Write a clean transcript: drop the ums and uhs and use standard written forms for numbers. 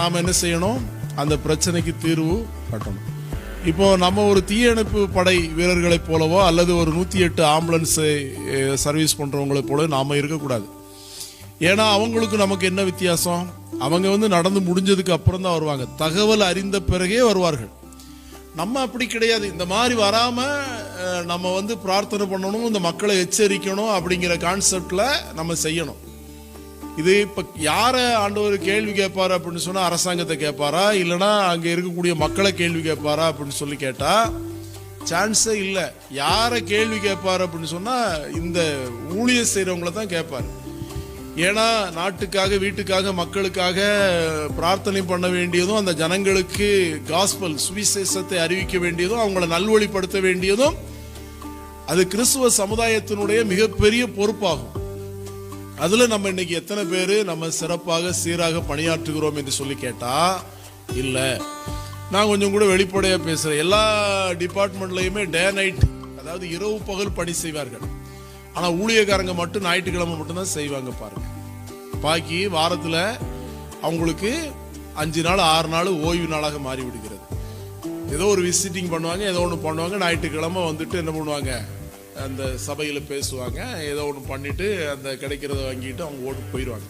நாம் என்ன செய்யணும், அந்த பிரச்சனைக்கு தீர்வு கட்டணும். இப்போ நம்ம ஒரு தீயணைப்பு படை வீரர்களைப் போலவோ அல்லது ஒரு 108 ஆம்புலன்ஸ் சர்வீஸ் பண்றவங்களை போல நாம இருக்கக்கூடாது. ஏன்னா அவங்களுக்கு நமக்கு என்ன வித்தியாசம், அவங்க நடந்து முடிஞ்சதுக்கு அப்புறம் தான் வருவாங்க, தகவல் அறிந்த பிறகே வருவார்கள். நம்ம அப்படி கிடையாது. இந்த மாதிரி வராம நம்ம பிரார்த்தனை பண்ணணும், இந்த மக்களை எச்சரிக்கணும் அப்படிங்கிற கான்செப்ட்ல நம்ம செய்யணும். இது இப்ப யார ஆண்டவர் கேள்வி கேட்பாரு அப்படின்னு சொன்னா அரசாங்கத்தை கேட்பாரா, இல்லைன்னா அங்க இருக்கக்கூடிய மக்களை கேள்வி கேட்பாரா அப்படின்னு சொல்லி கேட்டா சான்ஸே இல்லை. யார கேள்வி கேட்பாரு அப்படின்னு சொன்னா இந்த ஊழிய செய்யறவங்களை தான் கேட்பாரு. ஏன்னா நாட்டுக்காக, வீட்டுக்காக, மக்களுக்காக பிரார்த்தனை பண்ண வேண்டியதும், அந்த ஜனங்களுக்கு காஸ்பல் சுவிசேஷத்தை அறிவிக்க வேண்டியதும், அவங்களை நல்வழிப்படுத்த வேண்டியதும் அது கிறிஸ்துவ சமுதாயத்தினுடைய மிகப்பெரிய பொறுப்பாகும். அதுல நம்ம இன்னைக்கு எத்தனை பேரு நம்ம சிறப்பாக சீராக பணியாற்றுகிறோம் என்று சொல்லி கேட்டா இல்ல. நான் கொஞ்சம் கூட வெளிப்படையா பேசுறேன். எல்லா டிபார்ட்மெண்ட்லயுமே டே நைட், அதாவது இரவு பகல் பணி செய்வார்கள். ஆனா ஊழியக்காரங்க மட்டும் ஞாயிற்றுக்கிழமை மட்டும்தான் செய்வாங்க பாருங்க. பாக்கி வாரத்துல அவங்களுக்கு 5 நாள் 6 நாள் ஓய்வு நாளாக மாறி விடுகிறது. ஏதோ ஒரு விசிட்டிங் பண்ணுவாங்க, ஏதோ ஒன்று பண்ணுவாங்க, ஞாயிற்றுக்கிழமை என்ன பண்ணுவாங்க, அந்த சபையில பேசுவாங்க, ஏதோ ஒன்று பண்ணிட்டு அந்த கிடைக்கிறத வாங்கிட்டு அவங்க ஓட்டு போயிடுவாங்க.